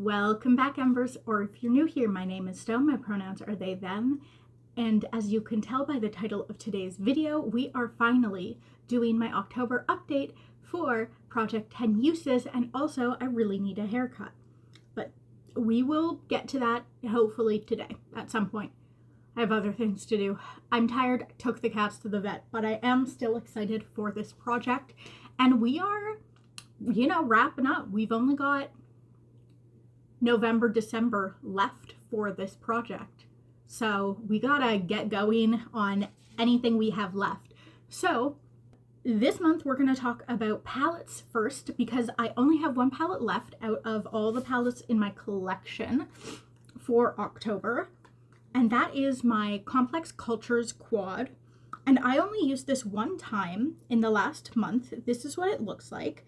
Welcome back, Embers, or if you're new here, my name is Stone, my pronouns are they, them, and as you can tell by the title of today's video, we are finally doing my October update for Project 10 Uses, and also I really need a haircut. But we will get to that hopefully today at some point. I have other things to do. I'm tired, I took the cats to the vet, but I am still excited for this project, and we are, wrapping up. We've only got November, December left for this project. So we gotta get going on anything we have left. So this month we're gonna talk about palettes first because I only have one palette left out of all the palettes in my collection for October. And that is my Complex Cultures Quad. And I only used this one time in the last month. This is what it looks like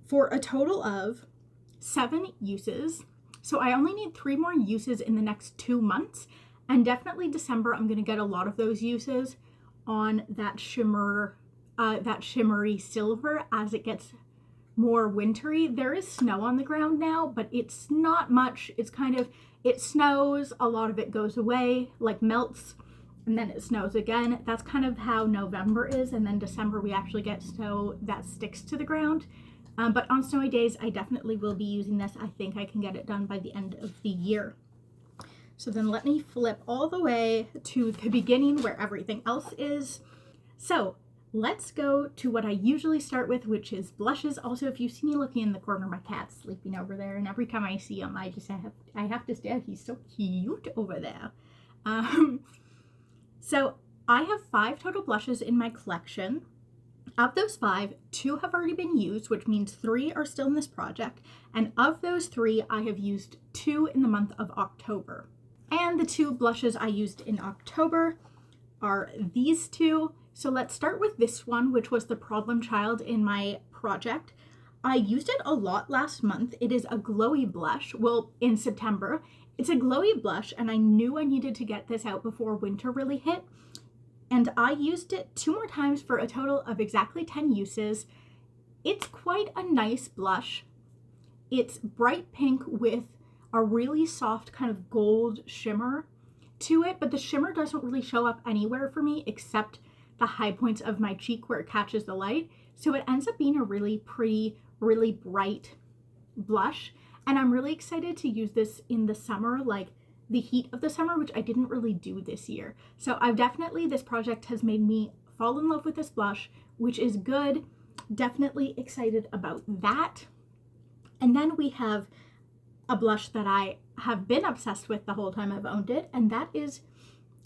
for a total of 7 uses. So I only need 3 more uses in the next 2 months, and definitely December I'm going to get a lot of those uses on that shimmery silver as it gets more wintry. There is snow on the ground now, but it's not much. It's it snows, a lot of it goes away, like melts, and then it snows again. That's kind of how November is, and then December we actually get snow that sticks to the ground. But on snowy days, I definitely will be using this. I think I can get it done by the end of the year. So then let me flip all the way to the beginning where everything else is. So let's go to what I usually start with, which is blushes. Also, if you see me looking in the corner, my cat's sleeping over there, and every time I see him, I have to stare. He's so cute over there. So I have 5 total blushes in my collection. Of those 5, 2 have already been used, which means 3 are still in this project. And of those 3, I have used 2 in the month of October. And the 2 blushes I used in October are these 2. So let's start with this one, which was the Problem Child in my project. I used it a lot last month. It is a glowy blush. Well, in September. It's a glowy blush, and I knew I needed to get this out before winter really hit. And I used it 2 more times for a total of exactly 10 uses. It's quite a nice blush. It's bright pink with a really soft kind of gold shimmer to it, but the shimmer doesn't really show up anywhere for me except the high points of my cheek where it catches the light. So it ends up being a really pretty, really bright blush. And I'm really excited to use this in the summer, like the heat of the summer, which I didn't really do this year. So this project has made me fall in love with this blush, which is good. Definitely excited about that. And then we have a blush that I have been obsessed with the whole time I've owned it, and that is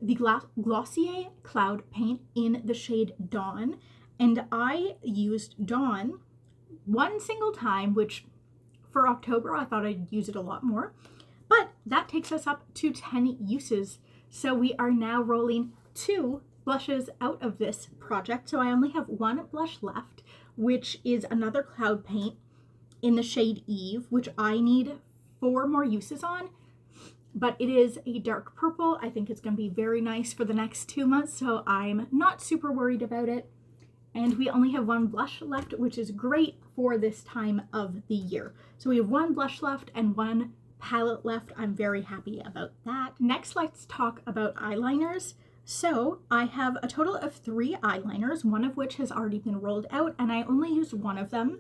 the Glossier Cloud Paint in the shade Dawn. And I used Dawn one single time, which for October I thought I'd use it a lot more. But that takes us up to 10 uses. So we are now rolling 2 blushes out of this project. So I only have 1 blush left, which is another cloud paint in the shade Eve, which I need 4 more uses on. But it is a dark purple. I think it's going to be very nice for the next 2 months. So I'm not super worried about it. And we only have 1 blush left, which is great for this time of the year. So we have 1 blush left and 1 palette left. I'm very happy about that. Next, let's talk about eyeliners. So I have a total of 3 eyeliners, one of which has already been rolled out, and I only used one of them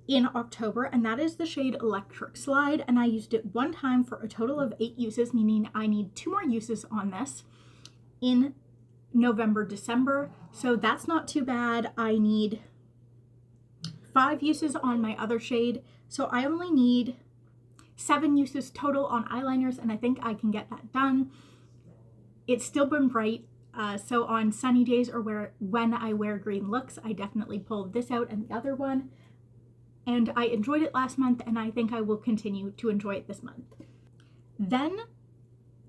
in October, and that is the shade Electric Slide, and I used it 1 time for a total of 8 uses, meaning I need 2 more uses on this in November, December. So that's not too bad. I need 5 uses on my other shade, so I only need 7 uses total on eyeliners, and I think I can get that done. It's still been bright, so on sunny days or when I wear green looks, I definitely pull this out and the other one. And I enjoyed it last month, and I think I will continue to enjoy it this month. Then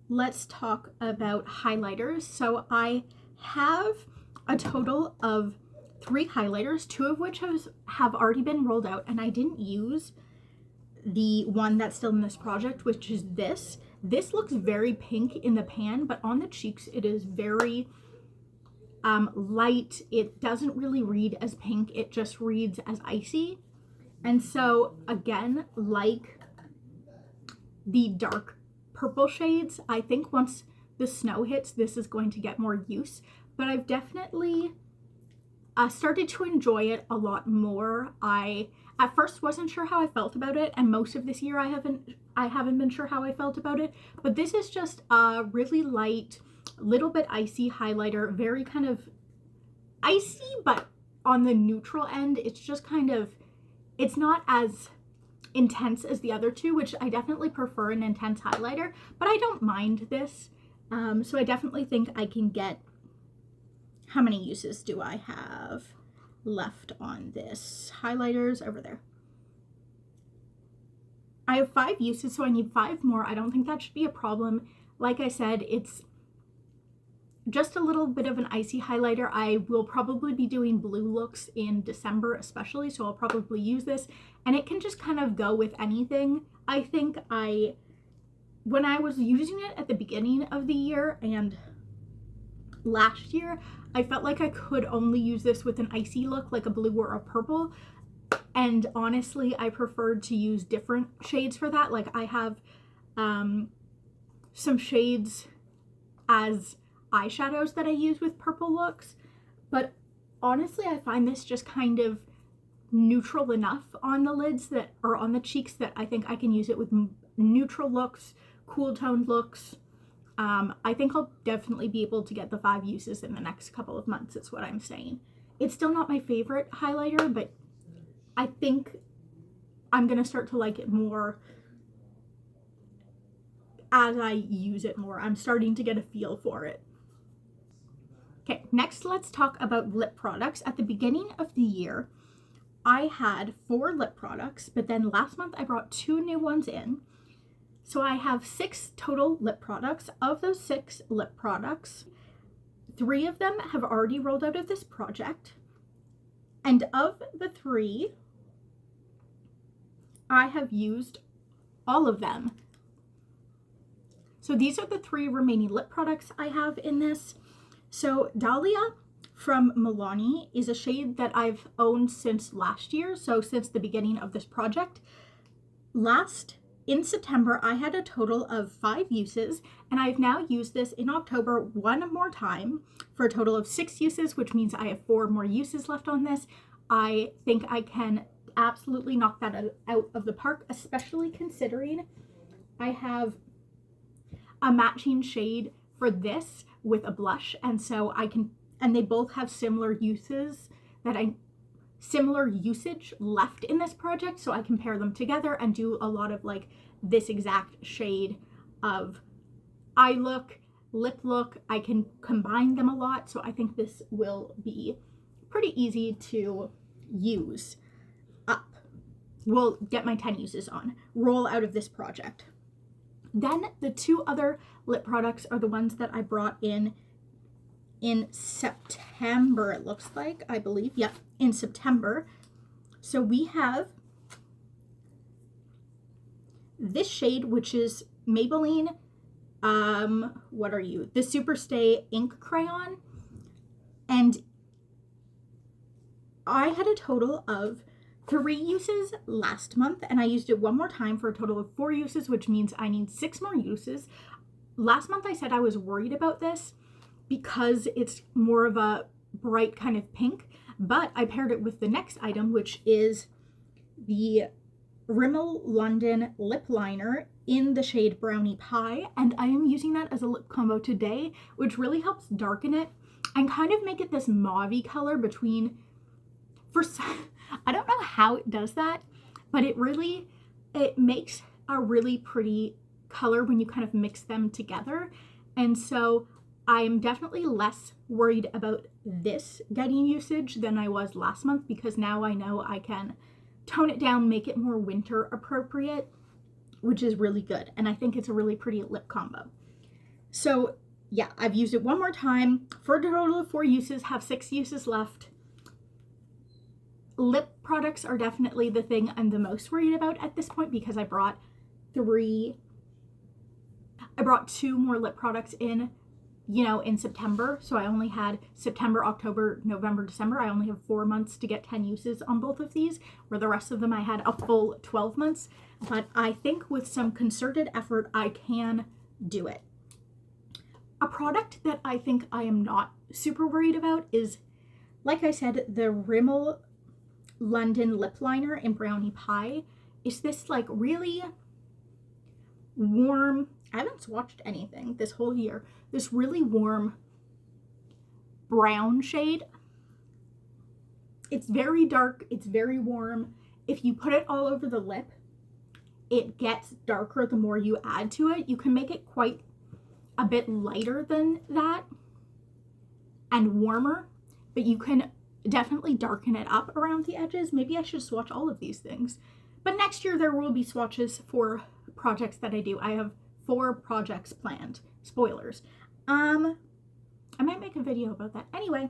let's talk about highlighters. So I have a total of 3 highlighters, 2 of which have already been rolled out, and I didn't use the one that's still in this project, which is this. This looks very pink in the pan, but on the cheeks it is very light. It doesn't really read as pink, it just reads as icy. And so again, like the dark purple shades. I think once the snow hits, this is going to get more use, but I've definitely started to enjoy it a lot more. I at first wasn't sure how I felt about it, and most of this year I haven't been sure how I felt about it, but this is just a really light, little bit icy highlighter, very kind of icy, but on the neutral end. It's just kind of, it's not as intense as the other two, which I definitely prefer an intense highlighter, but I don't mind this. So I definitely think I can get, how many uses do I have left on this? Highlighters over there. I have 5 uses, so I need 5 more. I don't think that should be a problem. Like I said, it's just a little bit of an icy highlighter. I will probably be doing blue looks in December especially, so I'll probably use this, and it can just kind of go with anything. I think when I was using it at the beginning of the year and last year, I felt like I could only use this with an icy look, like a blue or a purple, and honestly I preferred to use different shades for that. Like I have some shades as eyeshadows that I use with purple looks, but honestly I find this just kind of neutral enough on the lids that, or on the cheeks, that I think I can use it with neutral looks, cool toned looks. I think I'll definitely be able to get the 5 uses in the next couple of months, is what I'm saying. It's still not my favorite highlighter, but I think I'm gonna start to like it more as I use it more. I'm starting to get a feel for it. Okay, next let's talk about lip products. At the beginning of the year, I had 4 lip products, but then last month I brought 2 new ones in. So I have 6 total lip products. Of those 6 lip products, 3 of them have already rolled out of this project. And of the 3, I have used all of them. So these are the 3 remaining lip products I have in this. So Dahlia from Milani is a shade that I've owned since last year, so since the beginning of this project. In September, I had a total of 5 uses, and I've now used this in October 1 more time for a total of 6 uses, which means I have 4 more uses left on this. I think I can absolutely knock that out of the park, especially considering I have a matching shade for this with a blush, and so I can, and they both have similar uses similar usage left in this project, so I can pair them together and do a lot of like this exact shade of eye look, lip look. I can combine them a lot, so I think this will be pretty easy to use up. We'll get my 10 uses on, roll out of this project. Then the 2 other lip products are the ones that I brought in September, it looks like, I believe. Yep, in September. So we have this shade, which is Maybelline, what are you? The Superstay Ink Crayon. And I had a total of 3 uses last month, and I used it 1 more time for a total of 4 uses, which means I need 6 more uses. Last month I said I was worried about this because it's more of a bright kind of pink, but I paired it with the next item, which is the Rimmel London lip liner in the shade Brownie Pie, and I am using that as a lip combo today, which really helps darken it and kind of make it this mauve-y color between, I don't know how it does that, but it makes a really pretty color when you kind of mix them together. And so I'm definitely less worried about this getting usage than I was last month, because now I know I can tone it down, make it more winter appropriate, which is really good. And I think it's a really pretty lip combo. So yeah, I've used it 1 more time for a total of 4 uses, have 6 uses left. Lip products are definitely the thing I'm the most worried about at this point, because I brought 2 more lip products in you know, in September. So I only had September, October, November, December. I only have 4 months to get 10 uses on both of these, where the rest of them I had a full 12 months. But I think with some concerted effort, I can do it. A product that I think I am not super worried about is, like I said, the Rimmel London Lip Liner in Brownie Pie. It's this like really warm, I haven't swatched anything this whole year, this really warm brown shade. It's very dark, it's very warm. If you put it all over the lip, it gets darker the more you add to it. You can make it quite a bit lighter than that and warmer, but you can definitely darken it up around the edges. Maybe I should swatch all of these things. But next year there will be swatches for projects that I do. I have 4 projects planned. Spoilers. I might make a video about that. Anyway,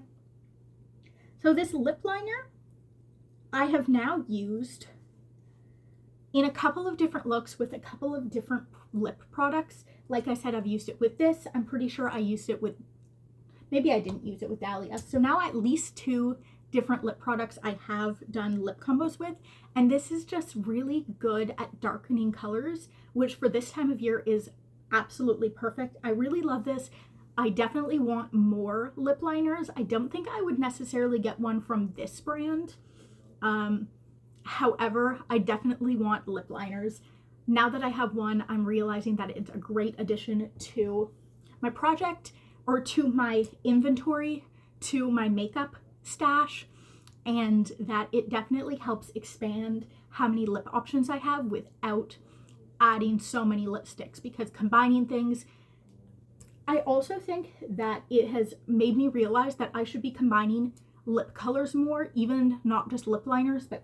so this lip liner I have now used in a couple of different looks with a couple of different lip products. Like I said, I've used it with this. I'm pretty sure I used it with, maybe I didn't use it with Dahlia. So now at least 2 different lip products I have done lip combos with, and this is just really good at darkening colors, which for this time of year is absolutely perfect. I really love this. I definitely want more lip liners. I don't think I would necessarily get one from this brand. However, I definitely want lip liners. Now that I have one, I'm realizing that it's a great addition to my project, or to my inventory, to my makeup stash, and that it definitely helps expand how many lip options I have without adding so many lipsticks, because combining things, I also think that it has made me realize that I should be combining lip colors more, even not just lip liners, but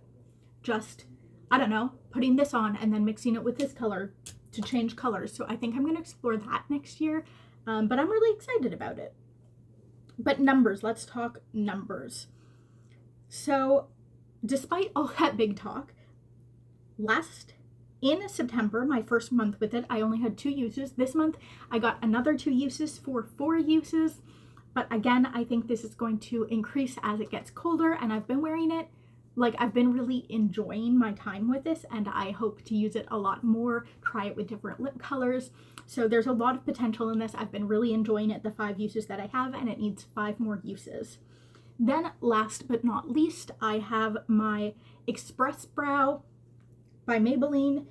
just, I don't know, putting this on and then mixing it with this color to change colors. So I think I'm going to explore that next year, but I'm really excited about it. But numbers, let's talk numbers. So despite all that big talk, in September, my first month with it, I only had 2 uses. This month, I got another 2 uses for 4 uses. But again, I think this is going to increase as it gets colder, and I've been wearing it. Like, I've been really enjoying my time with this, and I hope to use it a lot more, try it with different lip colors. So there's a lot of potential in this. I've been really enjoying it, the 5 uses that I have, and it needs 5 more uses. Then last but not least, I have my Express Brow by Maybelline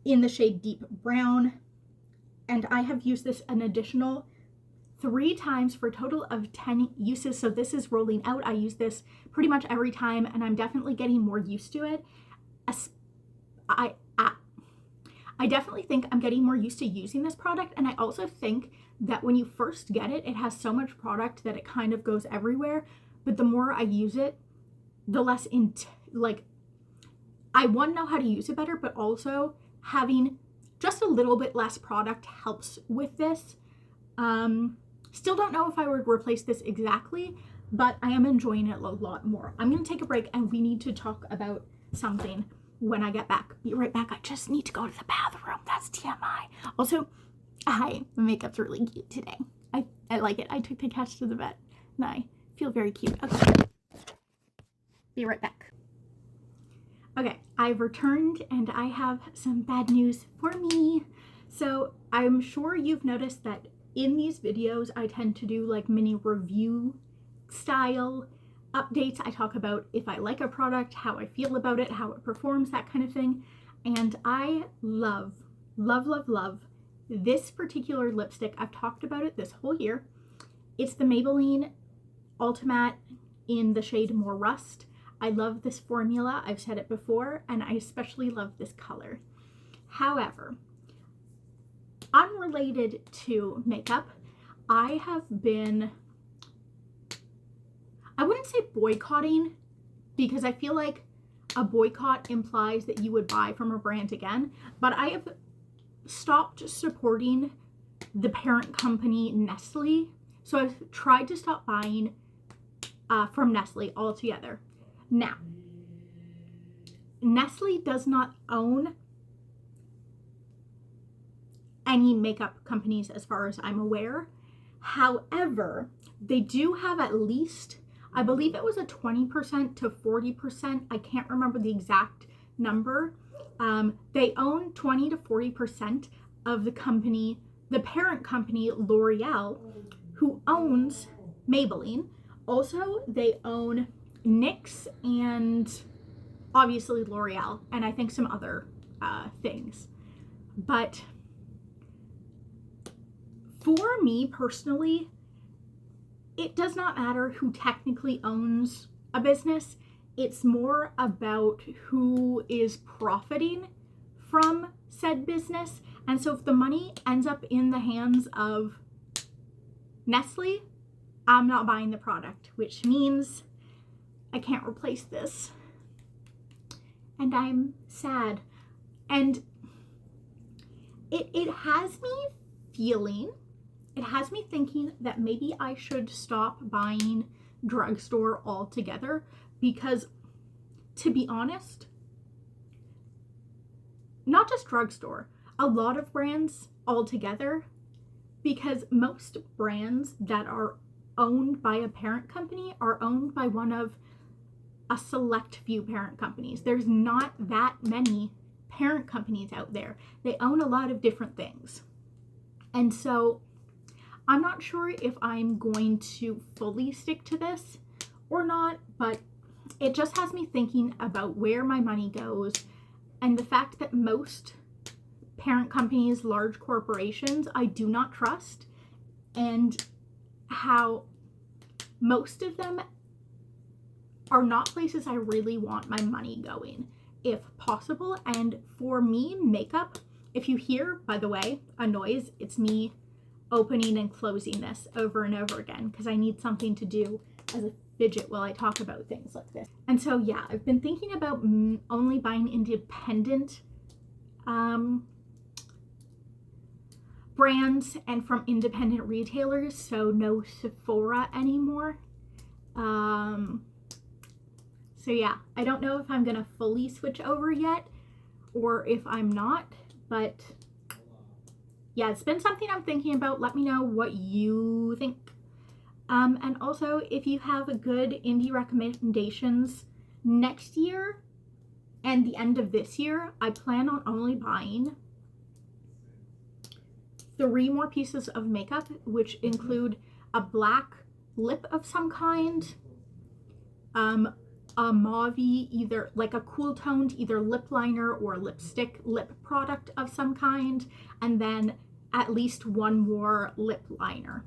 in the shade Deep Brown, and I have used this an additional 3 times for a total of 10 uses. So this is rolling out. I use this pretty much every time, and I'm definitely getting more used to it. I definitely think I'm getting more used to using this product, and I also think that when you first get it, it has so much product that it kind of goes everywhere. But the more I use it, the less I want to know how to use it better, but also having just a little bit less product helps with this. Still don't know if I would replace this exactly, but I am enjoying it a lot more. I'm going to take a break, and we need to talk about something when I get back. Be right back. I just need to go to the bathroom. That's TMI. Also, my makeup's really cute today. I like it. I took the cats to the vet, and I feel very cute. Okay. Be right back. Okay, I've returned, and I have some bad news for me. So I'm sure you've noticed that in these videos, I tend to do like mini review style updates. I talk about if I like a product, how I feel about it, how it performs, that kind of thing. And I love, love, love, love this particular lipstick. I've talked about it this whole year. It's the Maybelline Ultimate in the shade More Rust. I love this formula. I've said it before, and I especially love this color. However, unrelated to makeup, I have been, I wouldn't say boycotting, because I feel like a boycott implies that you would buy from a brand again, but I have stopped supporting the parent company Nestle. So I've tried to stop buying from Nestle altogether. Now, Nestle does not own any makeup companies as far as I'm aware. However, they do have at least, I believe it was a 20% to 40%. I can't remember the exact number. They own 20 to 40% of the company, the parent company, L'Oreal, who owns Maybelline. Also, they own NYX and obviously L'Oreal, and I think some other things. But for me personally, it does not matter who technically owns a business. It's more about who is profiting from said business. And so if the money ends up in the hands of Nestle, I'm not buying the product, which means I can't replace this. And I'm sad. And it has me feeling, it has me thinking that maybe I should stop buying drugstore altogether, because to be honest, not just drugstore, a lot of brands altogether, because most brands that are owned by a parent company are owned by one of a select few parent companies. There's not that many parent companies out there. They own a lot of different things. And so I'm not sure if I'm going to fully stick to this or not, but it just has me thinking about where my money goes, and the fact that most parent companies, large corporations, I do not trust, and how most of them are not places I really want my money going, if possible. And for me, makeup, if you hear, by the way, a noise, it's me opening and closing this over and over again, because I need something to do as a fidget while I talk about things like this. And so yeah, I've been thinking about only buying independent brands and from independent retailers, so no Sephora anymore. So yeah, I don't know if I'm gonna fully switch over yet or if I'm not, but yeah, it's been something I'm thinking about. Let me know what you think. And also, if you have good indie recommendations next year and the end of this year, I plan on only buying 3 more pieces of makeup, which include a black lip of some kind, a mauve, either like a cool toned either lip liner or lipstick lip product of some kind, and then at least one more lip liner,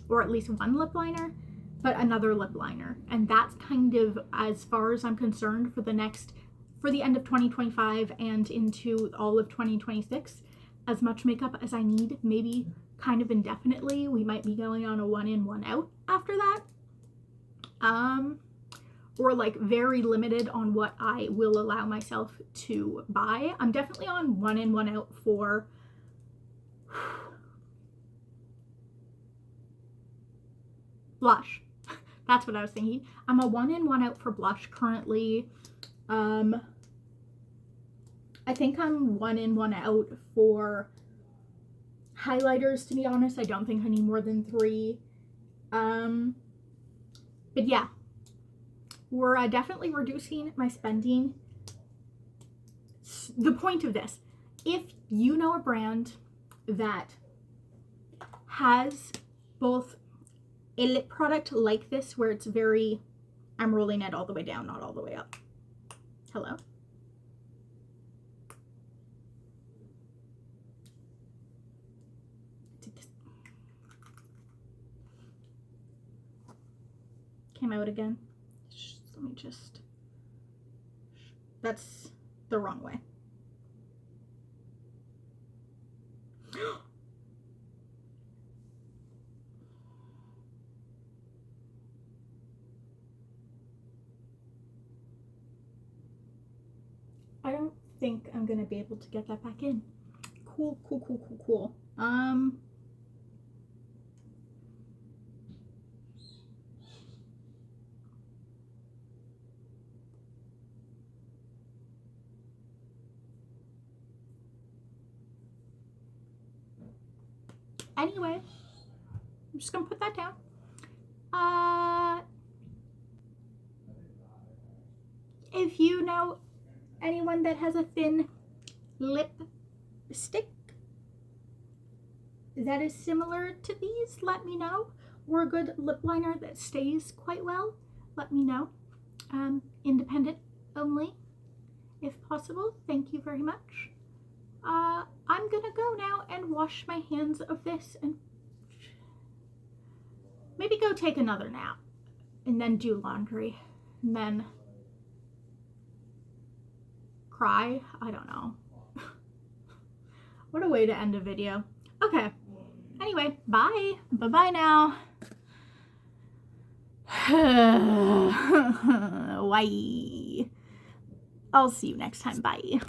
or at least one lip liner, but another lip liner. And that's kind of, as far as I'm concerned, for the end of 2025 and into all of 2026, as much makeup as I need, maybe kind of indefinitely. We might be going on a 1 in 1 out after that. Or like very limited on what I will allow myself to buy. I'm definitely on 1 in 1 out for blush. That's what I was thinking. I'm a 1 in 1 out for blush currently. I think I'm 1 in 1 out for highlighters, to be honest. I don't think I need more than 3. But yeah, we're definitely reducing my spending. The point of this, if you know a brand that has both a lip product like this, where it's very, I'm rolling it all the way down, not all the way up. Hello? Came out again. Let me just, that's the wrong way. I don't think I'm gonna be able to get that back in. Cool. Anyway, I'm just gonna put that down. If you know anyone that has a thin lipstick that is similar to these, let me know. Or a good lip liner that stays quite well, let me know. Independent only, if possible. Thank you very much. I'm gonna go now and wash my hands of this and maybe go take another nap and then do laundry and then cry. I don't know. What a way to end a video. Okay. Anyway, bye. Bye-bye now. Bye. I'll see you next time. Bye.